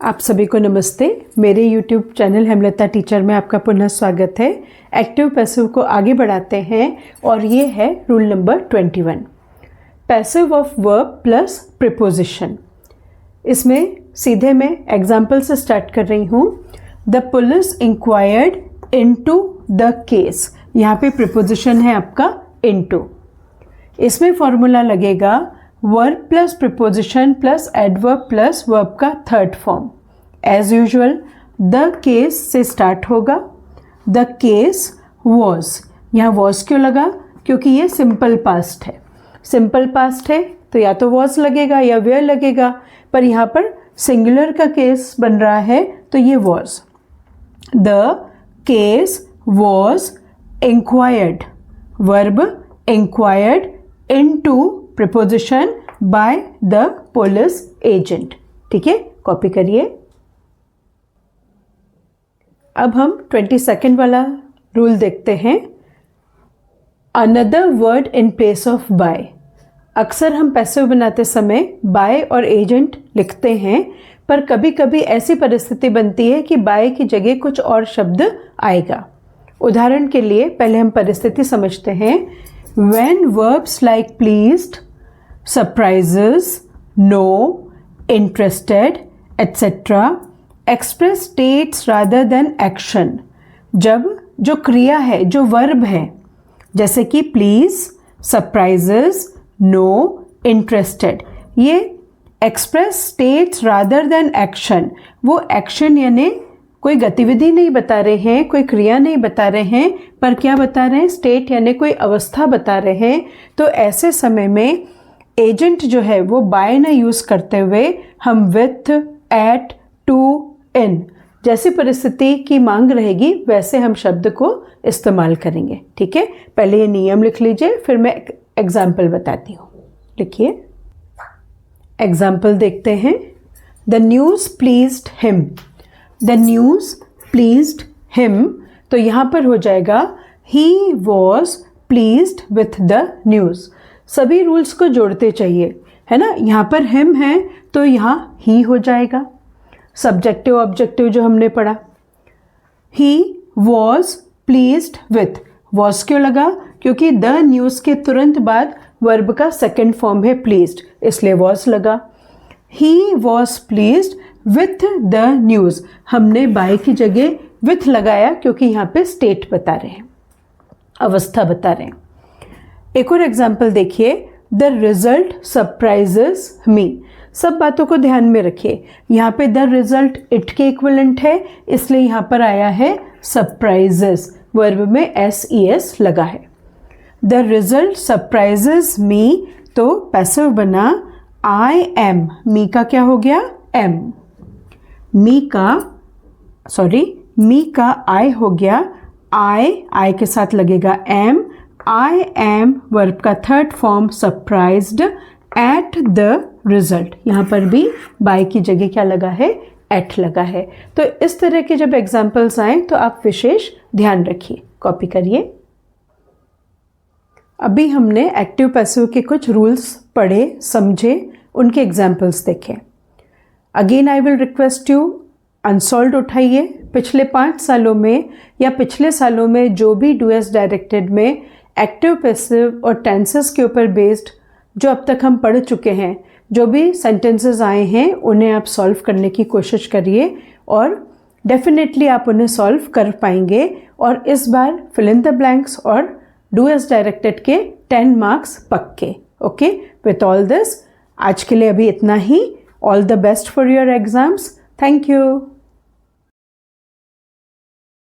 आप सभी को नमस्ते। मेरे YouTube चैनल हेमलता टीचर में आपका पुनः स्वागत है। एक्टिव पैसिव को आगे बढ़ाते हैं और ये है rule number 21, passive of verb plus preposition. इसमें सीधे मैं एग्जाम्पल से स्टार्ट कर रही हूँ। The police inquired into the case. यहाँ पे प्रीपोजिशन है आपका इनटू। इसमें फॉर्मूला लगेगा verb plus preposition plus adverb plus verb का third form. As usual the case से स्टार्ट होगा। द केस वॉज, यहाँ वॉज क्यों लगा? क्योंकि ये सिंपल पास्ट है। सिंपल पास्ट है तो या तो वॉज लगेगा या वेयर लगेगा, पर यहाँ पर सिंगुलर का केस बन रहा है तो ये was. The case was inquired, verb inquired into preposition by the police agent. ठीक है, कॉपी करिए। अब हम 22nd वाला रूल देखते हैं। Another word in place of by. अक्सर हम पैसिव बनाते समय बाय और एजेंट लिखते हैं, पर कभी कभी ऐसी परिस्थिति बनती है कि बाय की जगह कुछ और शब्द आएगा। उदाहरण के लिए पहले हम परिस्थिति समझते हैं। When verbs like pleased, surprises, know, interested, etc. express states rather than action, जब जो क्रिया है, जो वर्ब है, जैसे कि please, surprises, know, interested, ये express states rather than action, वो action यानी कोई गतिविधि नहीं बता रहे हैं, कोई क्रिया नहीं बता रहे हैं, पर क्या बता रहे हैं? स्टेट यानी कोई अवस्था बता रहे हैं। तो ऐसे समय में एजेंट जो है वो बाय ना यूज़ करते हुए हम विथ, एट, टू, इन जैसी परिस्थिति की मांग रहेगी वैसे हम शब्द को इस्तेमाल करेंगे। ठीक है, पहले ये नियम लिख लीजिए, फिर मैं एग्जाम्पल बताती हूँ। लिखिए, एग्जाम्पल देखते हैं। The news pleased him. The news pleased him, तो यहाँ पर हो जाएगा he was pleased with the news. सभी रूल्स को जोड़ते चाहिए, है ना। यहाँ पर हिम है तो यहाँ ही हो जाएगा। सब्जेक्टिव ऑब्जेक्टिव जो हमने पढ़ा, he was pleased with, was क्यों लगा? क्योंकि द न्यूज़ के तुरंत बाद वर्ब का सेकेंड फॉर्म है प्लीज्ड, इसलिए वॉज लगा। He was pleased with the news, हमने बाय की जगह विथ लगाया क्योंकि यहाँ पे स्टेट बता रहे हैं, अवस्था बता रहे हैं। एक और एग्जाम्पल देखिए। द रिजल्ट सरप्राइजेस मी। सब बातों को ध्यान में रखिए। यहाँ पे द रिजल्ट इट के इक्विवेलेंट है, इसलिए यहाँ पर आया है सरप्राइजेस, वर्ब में SES लगा है। द रिजल्ट सरप्राइजेस मी, तो पैसिव बना आई एम। मी का क्या हो गया? एम। मी का आई हो गया आई के साथ लगेगा एम। आई एम वर्ब का third form surprised at the result. यहाँ पर भी बाय की जगह क्या लगा है? एट लगा है। तो इस तरह के जब एग्जाम्पल्स आए तो आप विशेष ध्यान रखिए, कॉपी करिए। अभी हमने एक्टिव पैसिव के कुछ रूल्स पढ़े, समझे, उनके एग्जाम्पल्स देखे। Again I will request you, unsolved उठाइए। पिछले 5 सालों में या पिछले सालों में जो भी डूएस डायरेक्टेड में एक्टिव पैसिव और टेंसेस के ऊपर बेस्ड जो अब तक हम पढ़ चुके हैं, जो भी सेंटेंसेस आए हैं उन्हें आप सॉल्व करने की कोशिश करिए और डेफिनेटली आप उन्हें सॉल्व कर पाएंगे। और इस बार फिल इन द ब्लैंक्स और डूएस डायरेक्टेड के 10 मार्क्स पक्के। ओके, विथ ऑल दिस आज के लिए अभी इतना ही। All the best for your exams. Thank you.